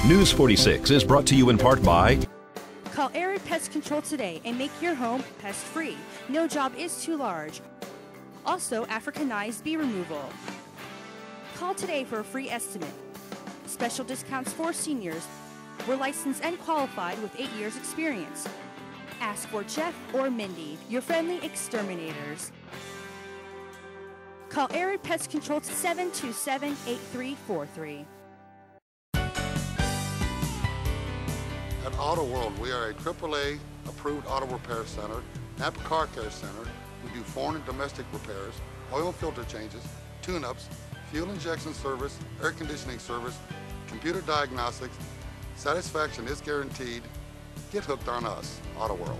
News 46 is brought to you in part by Call Arid Pest Control today and make your home pest-free. No job is too large. Also, Africanized bee removal. Call today for a free estimate. Special discounts for seniors. We're licensed and qualified with 8 years experience. Ask for Jeff or Mindy, your friendly exterminators. Call Arid Pest Control to 727-8343. At Auto World, we are a AAA approved auto repair center, Napa Car Care Center. We do foreign and domestic repairs, oil filter changes, tune-ups, fuel injection service, air conditioning service, computer diagnostics. Satisfaction is guaranteed. Get hooked on us, Auto World.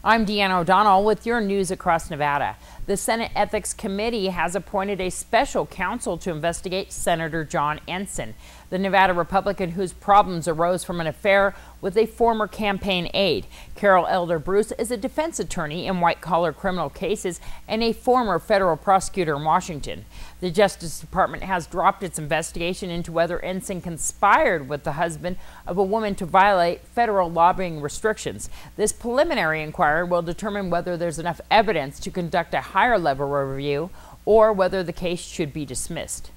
I'm Deanna O'Donnell with your news across Nevada. The Senate Ethics Committee has appointed a special counsel to investigate Senator John Ensign, the Nevada Republican whose problems arose from an affair with a former campaign aide. Carol Elder Bruce is a defense attorney in white-collar criminal cases and a former federal prosecutor in Washington. The Justice Department has dropped its investigation into whether Ensign conspired with the husband of a woman to violate federal lobbying restrictions. This preliminary inquiry will determine whether there's enough evidence to conduct a higher-level review or whether the case should be dismissed.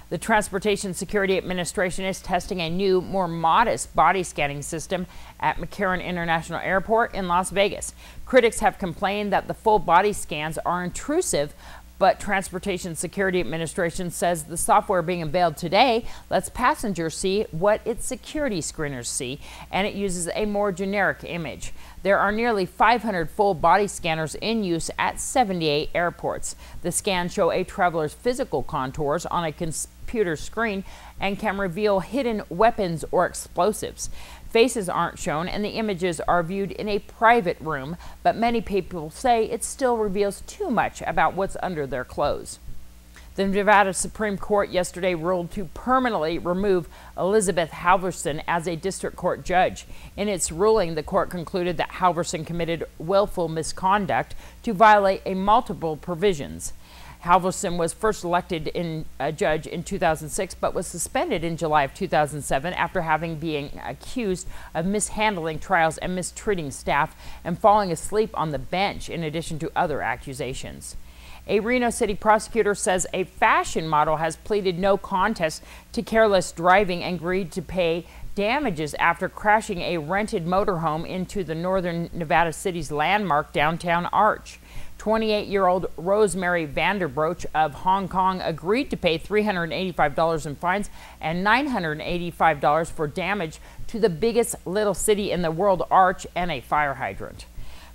The Transportation Security Administration is testing a new, more modest body scanning system at McCarran International Airport in Las Vegas. Critics have complained that the full body scans are intrusive, but Transportation Security Administration says the software being unveiled today lets passengers see what its security screeners see, and it uses a more generic image. There are nearly 500 full body scanners in use at 78 airports. The scans show a traveler's physical contours on a computer screen and can reveal hidden weapons or explosives. Faces aren't shown and the images are viewed in a private room, but many people say it still reveals too much about what's under their clothes. The Nevada Supreme Court yesterday ruled to permanently remove Elizabeth Halverson as a district court judge. In its ruling, the court concluded that Halverson committed willful misconduct to violate multiple provisions. Halverson was first elected a judge in 2006, but was suspended in July of 2007 after having been accused of mishandling trials and mistreating staff and falling asleep on the bench, in addition to other accusations. A Reno City prosecutor says a fashion model has pleaded no contest to careless driving and agreed to pay damages after crashing a rented motorhome into the northern Nevada city's landmark downtown Arch. 28-year-old Rosemary Vanderbroch of Hong Kong agreed to pay $385 in fines and $985 for damage to the biggest little city in the world, Arch, and a fire hydrant.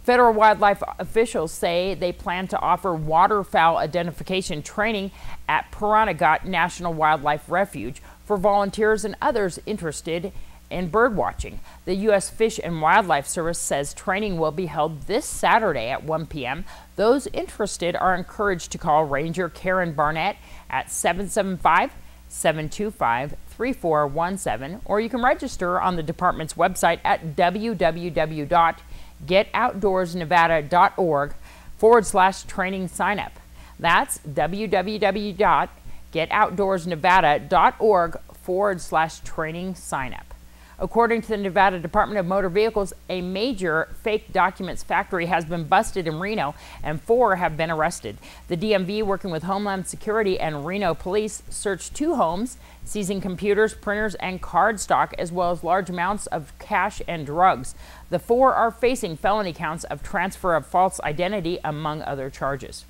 Federal wildlife officials say they plan to offer waterfowl identification training at Piranagat National Wildlife Refuge for volunteers and others interested in bird watching. The U.S. Fish and Wildlife Service says training will be held this Saturday at 1 p.m. Those interested are encouraged to call Ranger Karen Barnett at 775-725-3417, or you can register on the department's website at www.getoutdoorsnevada.org/training signup. That's www.getoutdoorsnevada.org/training signup. According to the Nevada Department of Motor Vehicles, a major fake documents factory has been busted in Reno and 4 have been arrested. The DMV, working with Homeland Security and Reno Police, searched 2 homes, seizing computers, printers, and card stock, as well as large amounts of cash and drugs. The 4 are facing felony counts of transfer of false identity, among other charges.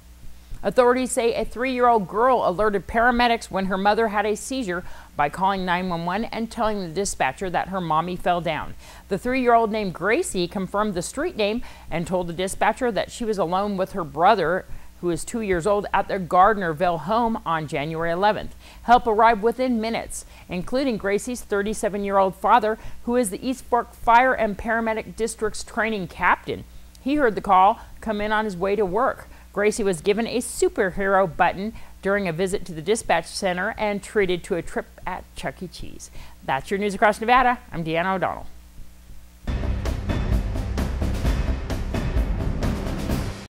Authorities say a 3-year-old girl alerted paramedics when her mother had a seizure by calling 911 and telling the dispatcher that her mommy fell down. The 3-year-old named Gracie confirmed the street name and told the dispatcher that she was alone with her brother, who is 2 years old, at their Gardnerville home on January 11th. Help arrived within minutes, including Gracie's 37-year-old father, who is the East Fork Fire and Paramedic District's training captain. He heard the call come in on his way to work. Gracie was given a superhero button during a visit to the dispatch center and treated to a trip at Chuck E. Cheese. That's your news across Nevada. I'm Deanna O'Donnell.